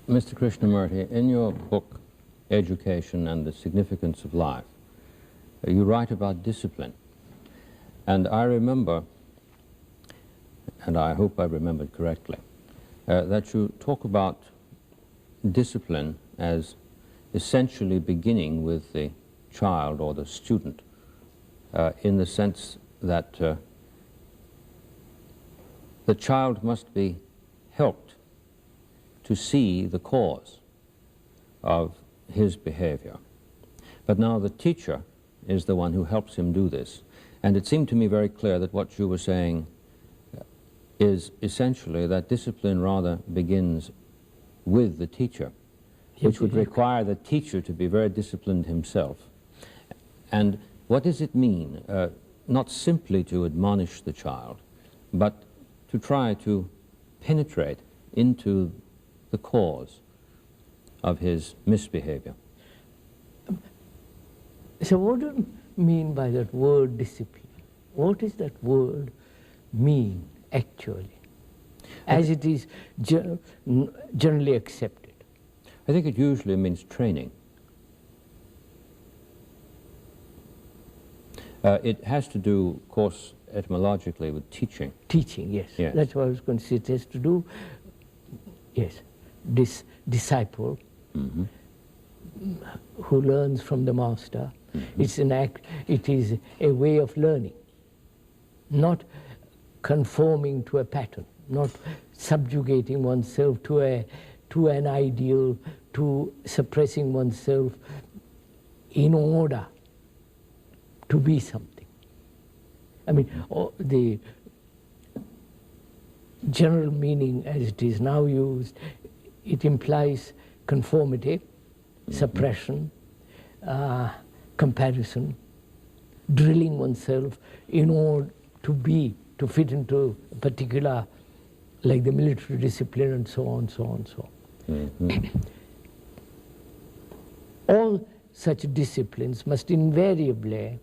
Mr. Krishnamurti, in your book, Education and the Significance of Life, you write about discipline. And I remember, and I hope I remembered correctly, that you talk about discipline as essentially beginning with the child or the student, in the sense that the child must be helped to see the cause of his behavior. But now the teacher is the one who helps him do this. And it seemed to me very clear that what you were saying is essentially that discipline rather begins with the teacher, which would require the teacher to be very disciplined himself. And what does it mean, not simply to admonish the child, but to try to penetrate into the cause of his misbehavior? So what do you mean by that word discipline? What does that word mean actually, as it is generally accepted? I think it usually means training. It has to do, of course, etymologically with teaching. Teaching, yes. Yes. That's what I was going to say. It has to do, yes, this disciple who learns from the master. It's an act, it is a way of learning, not conforming to a pattern, not subjugating oneself to an ideal, to suppressing oneself in order to be something. I mean, the general meaning as it is now used, it implies conformity, suppression, comparison, drilling oneself in order to fit into a particular, like the military discipline and so on, so on, so on. All such disciplines must invariably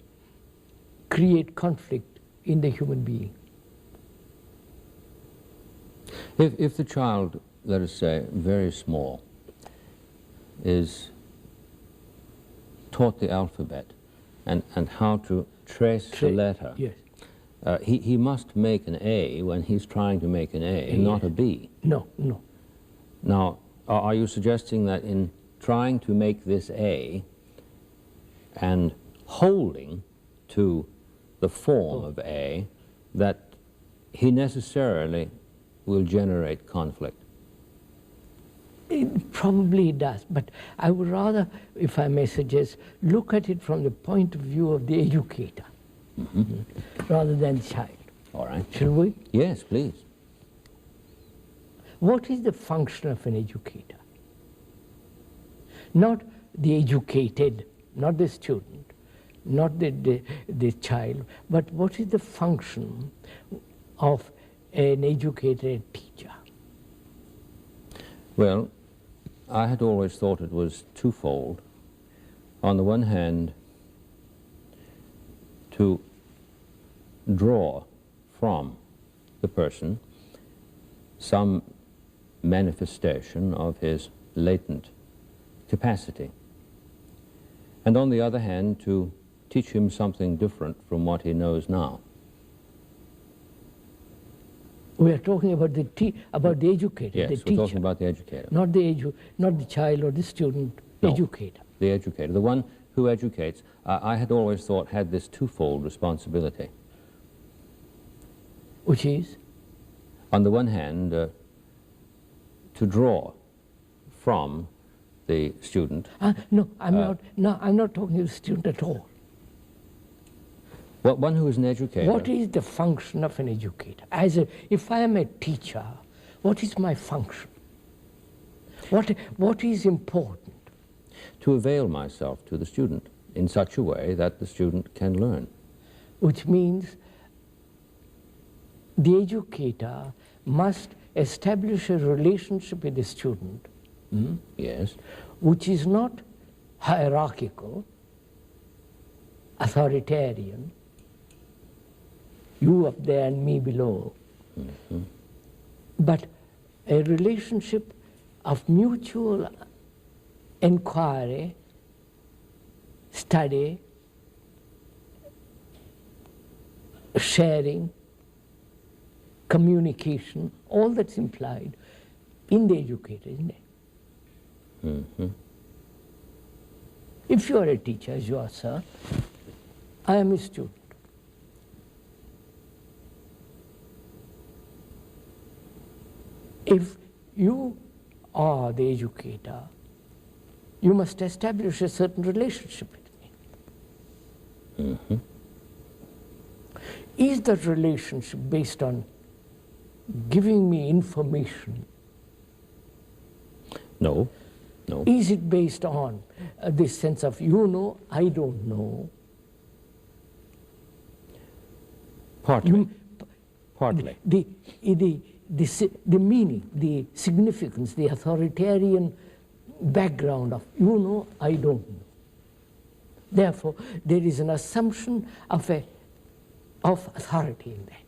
create conflict in the human being. If the child, let us say, very small, is taught the alphabet and how to trace the letter, yes. He must make an A when he's trying to make an A, not a B. No, no. Now, are you suggesting that in trying to make this A and holding to the form of A, that he necessarily will generate conflict? It probably does, but I would rather, if I may suggest, look at it from the point of view of the educator rather than the child. All right. Shall we? Yes, please. What is the function of an educator? Not the educated, not the student, not the child, but what is the function of an educated teacher? Well, I had always thought it was twofold. On the one hand, to draw from the person some manifestation of his latent capacity. And on the other hand, to teach him something different from what he knows now. We are talking about the educator, yes, the we're teacher. talking about the educator. Not the child or the student, No, educator. The educator, the one who educates, I had always thought had this twofold responsibility. Which is? On the one hand, to draw from the student. No, I'm not talking to the student at all. Well, one who is an educator. What is the function of an educator? If I am a teacher, what is my function? What is important? To avail myself to the student in such a way that the student can learn. Which means the educator must establish a relationship with the student, Yes. which is not hierarchical, authoritarian, you up there and me below, but a relationship of mutual inquiry, study, sharing, communication, all that's implied in the educator, isn't it? Mm-hmm. If you are a teacher, as you are, sir, I am a student. If you are the educator, you must establish a certain relationship with me. Mm-hmm. Is that relationship based on giving me information? No, no. Is it based on this sense of you know, I don't know? Partly. Partly. The meaning, the significance, the authoritarian background of you know, I don't know. Therefore, there is an assumption of authority in that.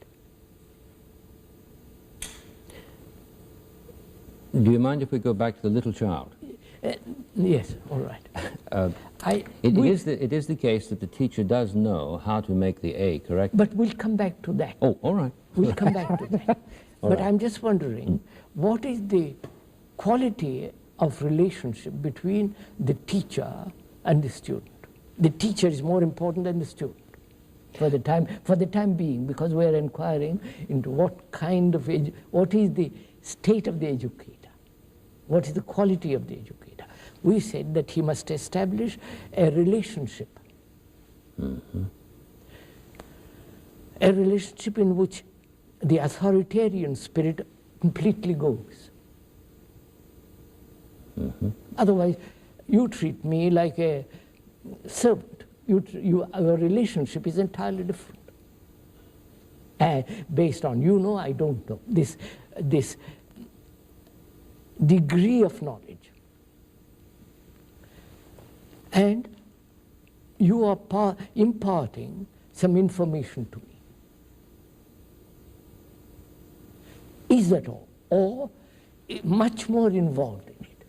Do you mind if we go back to the little child? Yes, all right. It is the case that the teacher does know how to make the A, correct? But we'll come back to that. Oh, all right. We'll come back to that. But right. I'm just wondering, what is the quality of relationship between the teacher and the student? The teacher is more important than the student for the time being, because we are inquiring into what kind of what is the state of the educator, what is the quality of the educator. We said that he must establish a relationship, Mm-hmm. a relationship in which the authoritarian spirit completely goes. Mm-hmm. Otherwise, you treat me like a servant. Our relationship is entirely different. Based on you know, I don't know. This degree of knowledge. And you are imparting some information to me. Is that all? Or much more involved in it?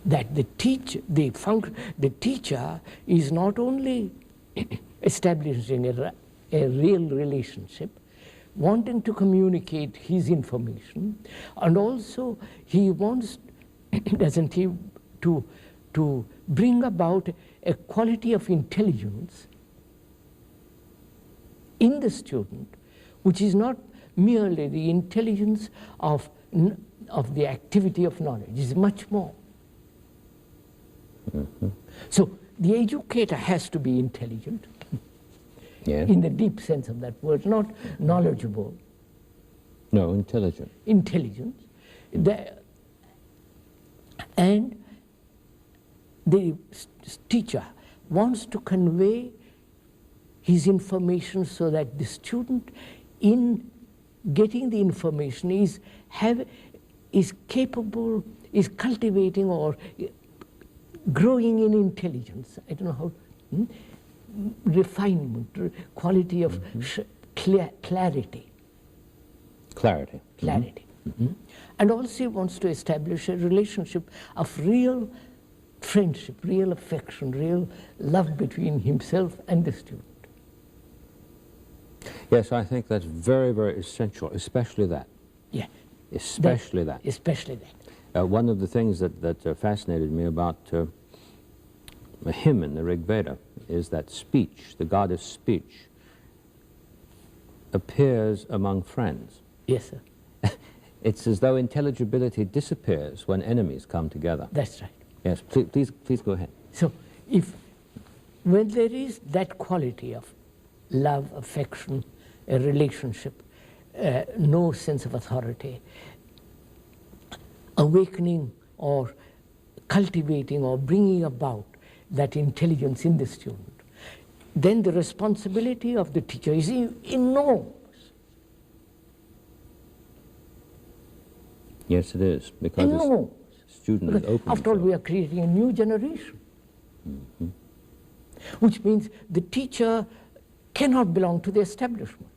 That the teacher is not only establishing a real relationship, wanting to communicate his information, and also he wants, doesn't he, to bring about a quality of intelligence in the student, which is not merely the intelligence of the activity of knowledge, is much more. Mm-hmm. So the educator has to be intelligent, Yes. in the deep sense of that word, not knowledgeable. No, intelligent. Intelligence. And the teacher wants to convey his information so that the student, in getting the information, is capable, is cultivating or growing in intelligence. I don't know how, refinement, quality of clarity. Clarity. Clarity. Mm-hmm. And also he wants to establish a relationship of real friendship, real affection, real love between himself and the student. Yes, I think that's very, very essential, especially that. Yeah. Especially that. Especially that. One of the things that fascinated me about a hymn in the Rig Veda is that speech, the goddess speech, appears among friends. Yes, sir. It's as though intelligibility disappears when enemies come together. That's right. Yes, please go ahead. So when there is that quality of love, affection, a relationship, no sense of authority, awakening or cultivating or bringing about that intelligence in the student, then the responsibility of the teacher is enormous. Yes, it is, because the student is open. After all, we are creating a new generation. Mm-hmm. Which means the teacher cannot belong to the establishment.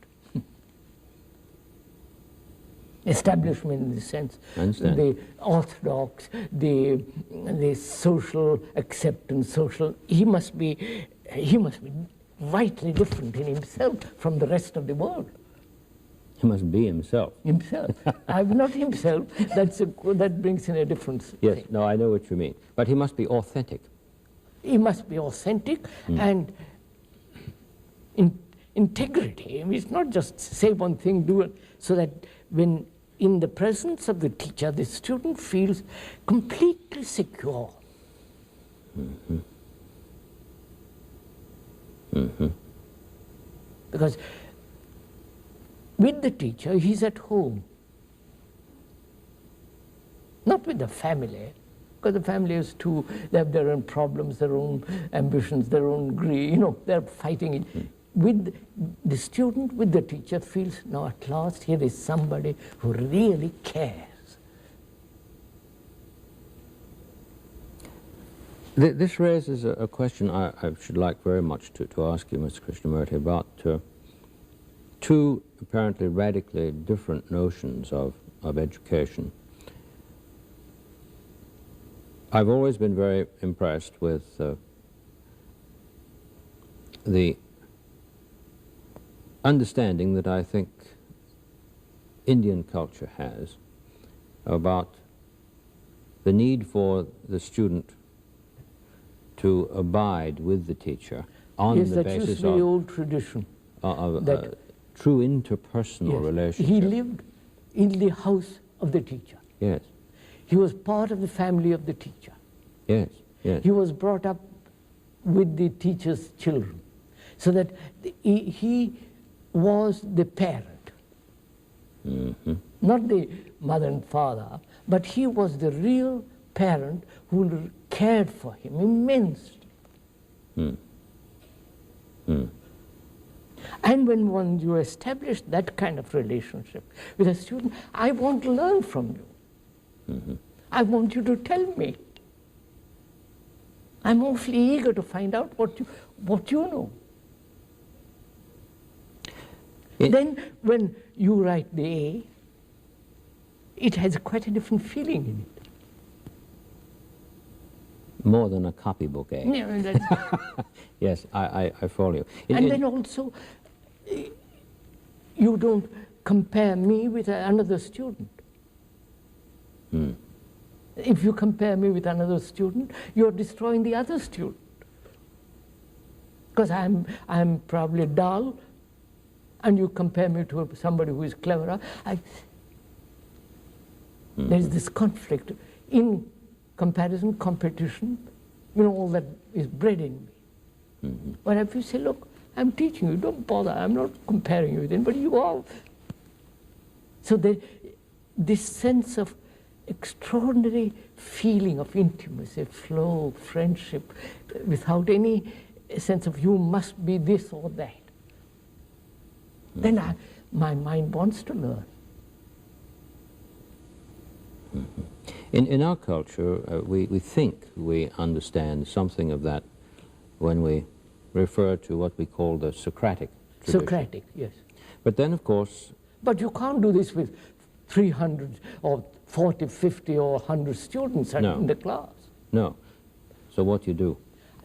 Establishment in the sense, I understand. the orthodox, the social acceptance, he must be vitally different in himself from the rest of the world. He must be himself. Himself. I'm not himself. That brings in a difference. Yes, no, I know what you mean. But he must be authentic. He must be authentic and integrity. I mean, it's not just say one thing, do it, so that when in the presence of the teacher, the student feels completely secure. Mm-hmm. Mm-hmm. Because with the teacher, he's at home. Not with the family, because the family is too, they have their own problems, their own ambitions, their own greed, you know, they're fighting it. With the student, with the teacher, feels, now at last here is somebody who really cares. This raises a question I should like very much to ask you, Mr. Krishnamurti, about two apparently radically different notions of education. I've always been very impressed with the understanding that I think Indian culture has about the need for the student to abide with the teacher on the basis the old tradition. Of true interpersonal relationship. He lived in the house of the teacher. Yes. He was part of the family of the teacher. Yes, yes. He was brought up with the teacher's children, so that he was the parent. Mm-hmm. Not the mother and father, but he was the real parent who cared for him immensely. Mm. Mm. And when you establish that kind of relationship with a student, I want to learn from you. Mm-hmm. I want you to tell me. I'm awfully eager to find out what you know. Then when you write the A, it has quite a different feeling in it. More than a copybook, eh? Yeah, yes, I follow you. And then also, you don't compare me with another student. Mm. If you compare me with another student, you're destroying the other student. Because I'm probably dull, and you compare me to somebody who is cleverer. There's this conflict in comparison, competition, you know, all that is bred in me. Mm-hmm. But if you say, look, I'm teaching you, don't bother, I'm not comparing you with anybody, you are. So this sense of extraordinary feeling of intimacy, flow, friendship, without any sense of you must be this or that. Mm-hmm. Then my mind wants to learn. Mm-hmm. In our culture, we think we understand something of that when we refer to what we call the Socratic tradition. Socratic, yes. But then, of course... But you can't do this with 300 or 40, 50 or 100 students in the class. No. So what you do?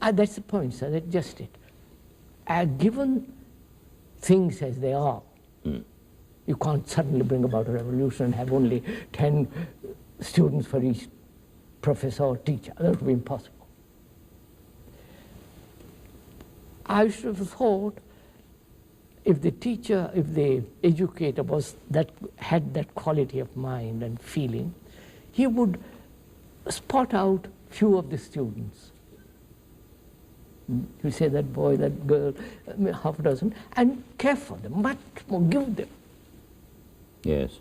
That's the point, sir, that's just it. Given things as they are, you can't suddenly bring about a revolution and have only 10 students for each professor or teacher. That would be impossible. I should have thought if the teacher, if the educator had that quality of mind and feeling, he would spot out few of the students. You say that boy, that girl, half a dozen, and care for them, much more, give them. Yes.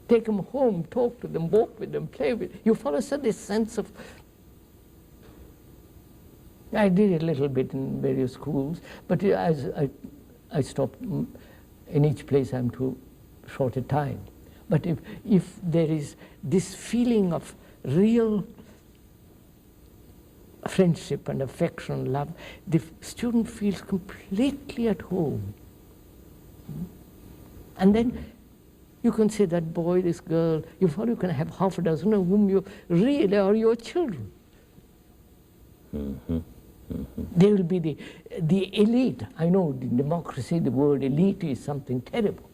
Take them home, talk to them, walk with them, play with them. You follow this sense of... I did it a little bit in various schools, but as I stopped, in each place I'm too short a time. But if there is this feeling of real friendship and affection, love, the student feels completely at home. And then You can say that boy, this girl, you can have half a dozen of whom you really are your children. They will be the elite. I know in democracy the word elite is something terrible.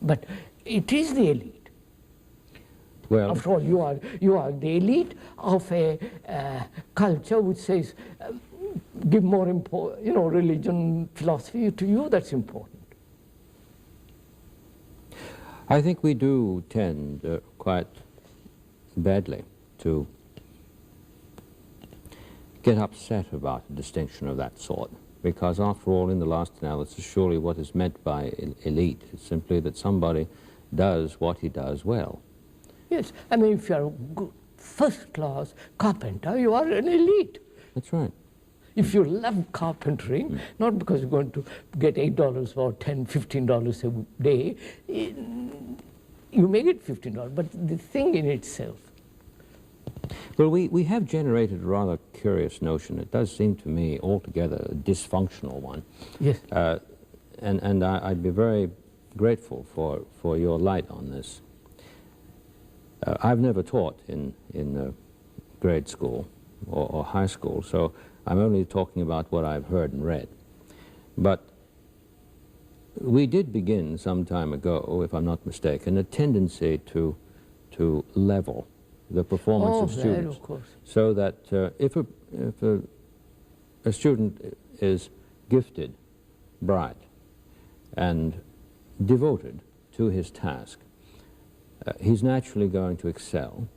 But it is the elite. Well, after all, you are the elite of a culture which says, give more religion, philosophy. To you, that's important. I think we do tend quite badly to get upset about a distinction of that sort, because after all, in the last analysis, surely what is meant by elite is simply that somebody does what he does well. Yes, I mean, if you're a good, first-class carpenter, you are an elite. That's right. If you love carpentering, not because you're going to get $8 or $10, $15 a day, you make it $15, but the thing in itself. Well, we have generated a rather curious notion. It does seem to me altogether a dysfunctional one. Yes. And I'd be very grateful for your light on this. I've never taught in grade school or high school, so I'm only talking about what I've heard and read. But we did begin some time ago, if I'm not mistaken, a tendency to level the performance of students. Of course. So that if a student is gifted, bright, and devoted to his task, he's naturally going to excel.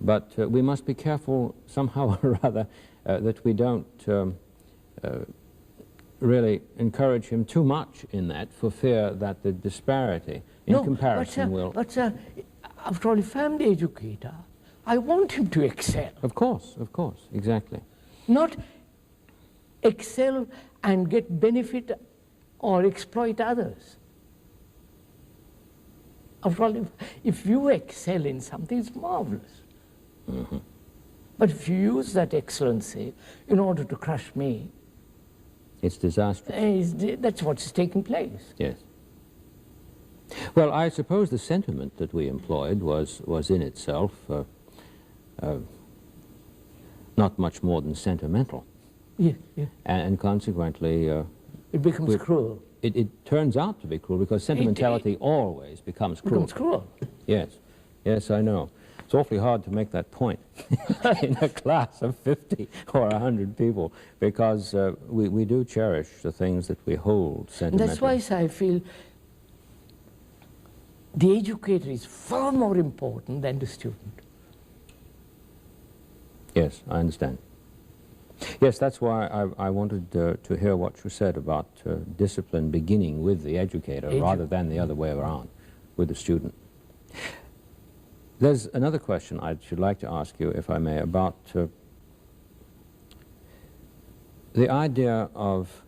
But we must be careful somehow or other that we don't really encourage him too much in that, for fear that the disparity in comparison will... But after all, if I'm the educator, I want him to excel. Of course, exactly. Not excel and get benefit or exploit others. After all, if you excel in something, it's marvelous. But if you use that excellency in order to crush me, it's disastrous. That's what's taking place. Yes. Well, I suppose the sentiment that we employed was in itself not much more than sentimental. Yeah. And consequently... it becomes cruel. It turns out to be cruel, because sentimentality always becomes cruel. Becomes cruel. Yes, I know. It's awfully hard to make that point in a class of 50 or 100 people, because we do cherish the things that we hold sentimentally. That's why I feel the educator is far more important than the student. Yes, I understand. Yes, that's why I wanted to hear what you said about discipline beginning with the educator rather than the other way around, with the student. There's another question I should like to ask you, if I may, about the idea of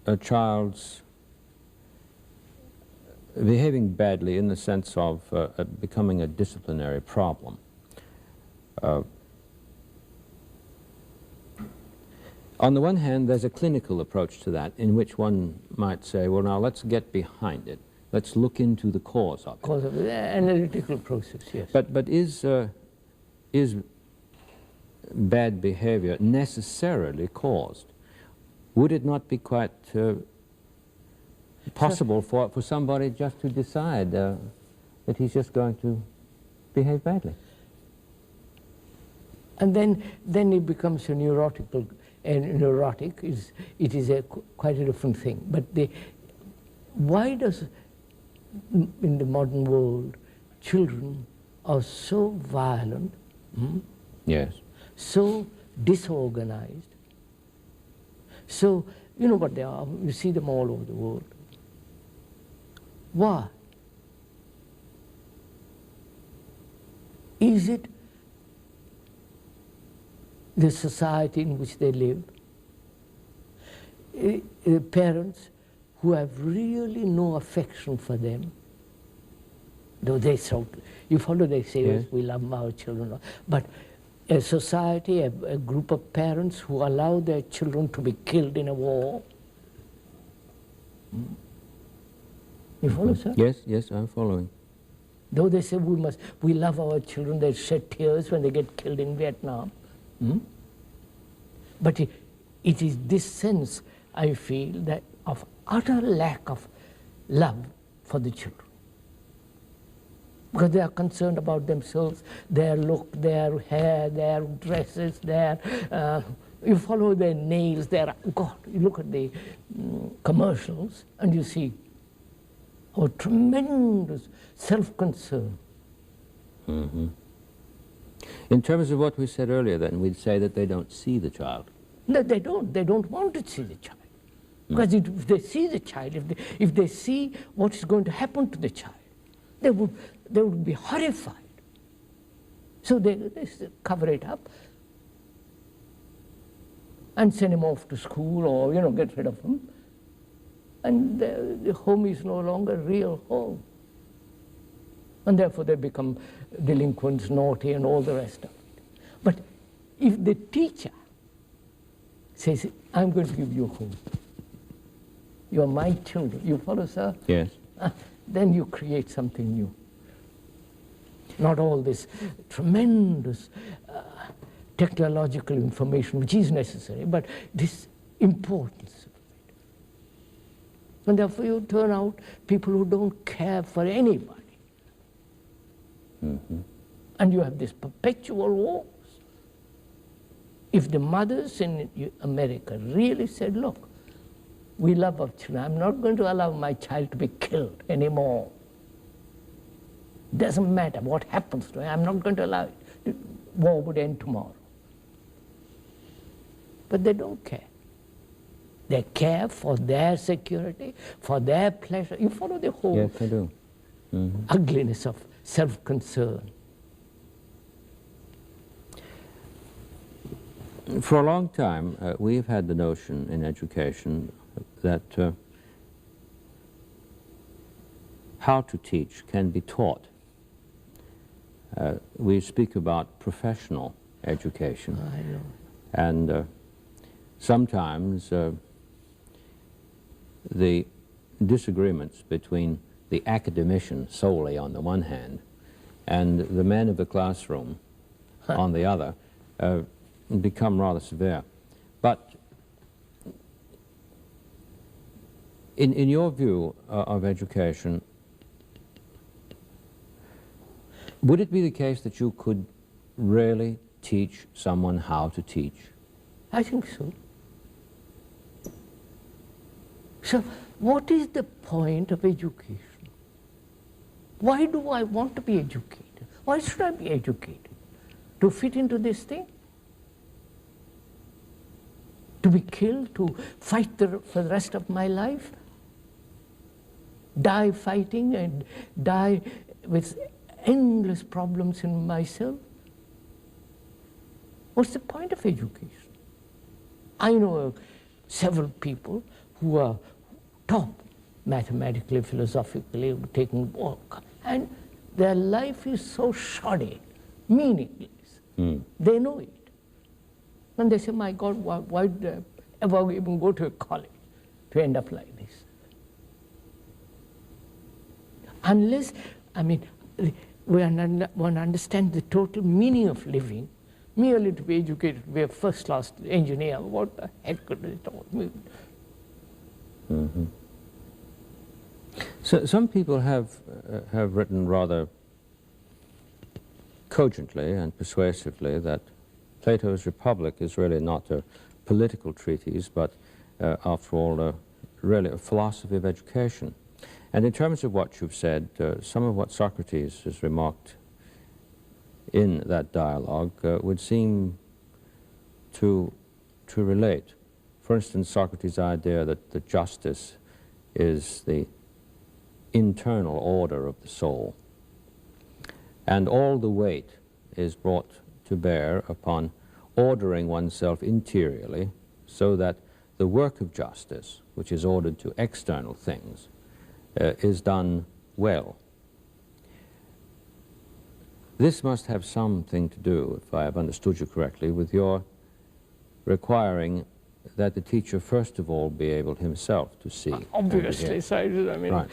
a child's behaving badly in the sense of becoming a disciplinary problem. On the one hand, there's a clinical approach to that, in which one might say, well, now let's get behind it. Let's look into the cause of it. Cause of the analytical process, yes. But is bad behavior necessarily caused? Would it not be quite possible for somebody just to decide that he's just going to behave badly? And then it becomes a neurotic. It is quite a different thing. But why does, in the modern world, children are so violent, Yes. so disorganized, so, you know what they are, you see them all over the world. Why? Is it the society in which they live, parents who have really no affection for them, though they you follow, they say, yes, we love our children, but a society, a group of parents who allow their children to be killed in a war, You follow, sir? Yes, yes, I'm following. Though they say we love our children, they shed tears when they get killed in Vietnam. But it is this sense, I feel, that of utter lack of love for the children. Because they are concerned about themselves, their look, their hair, their dresses, you follow their nails, God, you look at the commercials and you see how tremendous self-concern. In terms of what we said earlier, then, we'd say that they don't see the child. No, they don't. They don't want to see the child. Because if they see the child, if they see what is going to happen to the child, they would be horrified. So they cover it up and send him off to school, or get rid of him. And the home is no longer a real home. And therefore they become delinquents, naughty, and all the rest of it. But if the teacher says, I'm going to give you a home, you are my children, you follow, sir? Yes. Then you create something new. Not all this tremendous technological information, which is necessary, but this importance of it. And therefore you turn out people who don't care for anybody. And you have this perpetual wars. If the mothers in America really said, look, we love our children, I'm not going to allow my child to be killed anymore. Doesn't matter what happens to him, I'm not going to allow it. The war would end tomorrow. But they don't care. They care for their security, for their pleasure. You follow the whole Yes, I do. ugliness of self-concern. For a long time, we've had the notion in education that how to teach can be taught. We speak about professional education. I know. And sometimes the disagreements between the academician solely on the one hand and the man of the classroom on the other become rather severe. But in your view of education, would it be the case that you could really teach someone how to teach? I think so. So what is the point of education? Why do I want to be educated? Why should I be educated? To fit into this thing? To be killed? To fight for the rest of my life? Die fighting and die with endless problems in myself? What's the point of education? I know several people who are top mathematically, philosophically, taking work, and their life is so shoddy, meaningless. They know it. And they say, my God, why did I ever even go to a college to end up like this? Unless, I mean, one understands the total meaning of living, merely to be educated to be a first-class engineer, what the heck could it all mean? So some people have written rather cogently and persuasively that Plato's Republic is really not a political treatise, but after all, really a philosophy of education. And in terms of what you've said, some of what Socrates has remarked in that dialogue would seem to relate. For instance, Socrates' idea that justice is the internal order of the soul, and all the weight is brought to bear upon ordering oneself interiorly so that the work of justice, which is ordered to external things, is done well. This must have something to do, if I have understood you correctly, with your requiring that the teacher first of all be able himself to see. Obviously, so I mean, right.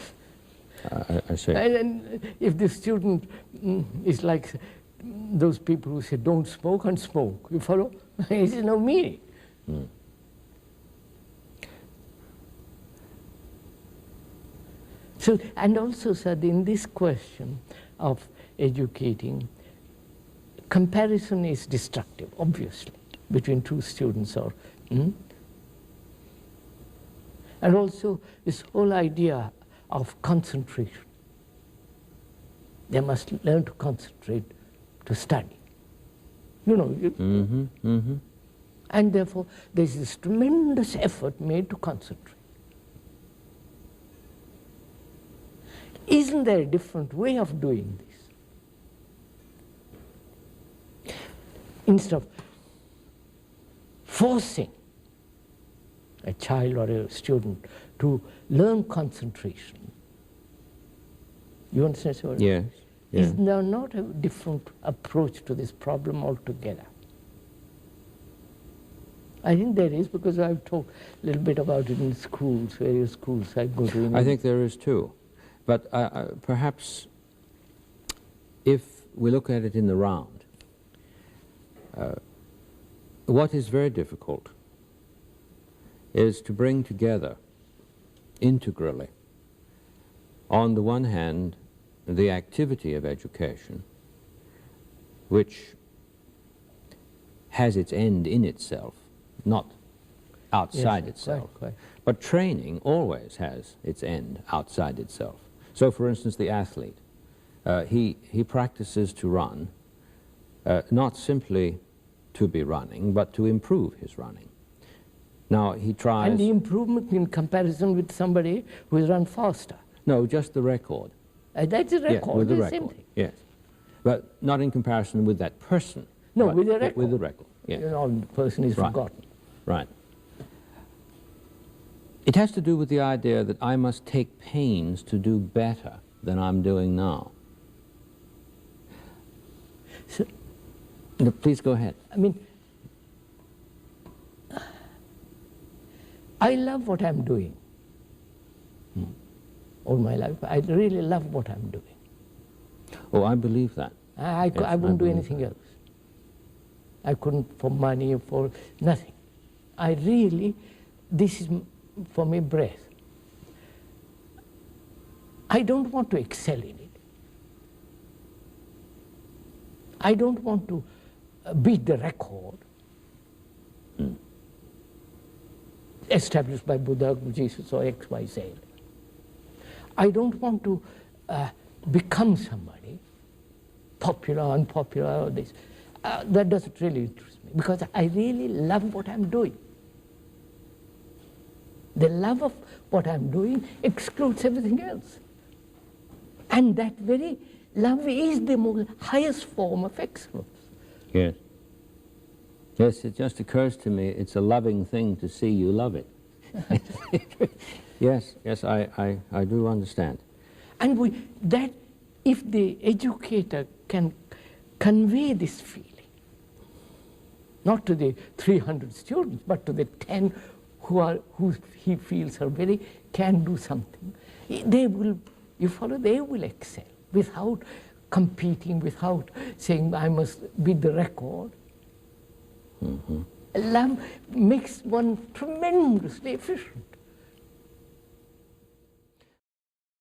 I see. And if the student is like those people who say don't smoke and smoke, you follow? It is no meaning. Mm. So, and also, sir, in this question of educating, comparison is destructive, obviously, between two students. Or, and also this whole idea of concentration. They must learn to concentrate, to study. You know, and therefore there's this tremendous effort made to concentrate. Isn't there a different way of doing this? Instead of forcing a child or a student to learn concentration, you understand what I mean? Yes. Yeah. Is there not a different approach to this problem altogether? I think there is, because I've talked a little bit about it in schools, various schools I go to. I think there is too. But perhaps if we look at it in the round, what is very difficult is to bring together integrally, on the one hand, the activity of education, which has its end in itself, not outside itself. Quite. But training always has its end outside itself. So, for instance, the athlete, he practices to run, not simply to be running, but to improve his running. Now, he tries... And the improvement in comparison with somebody who has run faster. No, just the record. That's a record. Yes, with the it's record, the same thing. yes. But not in comparison with that person. No, but with the record. With the record, yes. You know, the person is Right. forgotten. Right. It has to do with the idea that I must take pains to do better than I'm doing now. So, No, please go ahead. I mean, I love what I'm doing. All my life, I really love what I'm doing. Oh, I believe that. I Yes, wouldn't do believe anything that. else. I couldn't for money, for nothing. I really, this is for me breath. I don't want to excel in it. I don't want to beat the record established by Buddha, Jesus, or X, Y, Z. I don't want to become somebody, popular, unpopular, or this. That doesn't really interest me, because I really love what I'm doing. The love of what I'm doing excludes everything else. And that very love is the most highest form of excellence. Yes. Yes, it just occurs to me it's a loving thing to see you love it. Yes, I do understand. And that if the educator can convey this feeling, not to the 300 students, but to the 10 who he feels are can do something, they will, you follow, they will excel without competing, without saying I must beat the record. Love makes one tremendously efficient.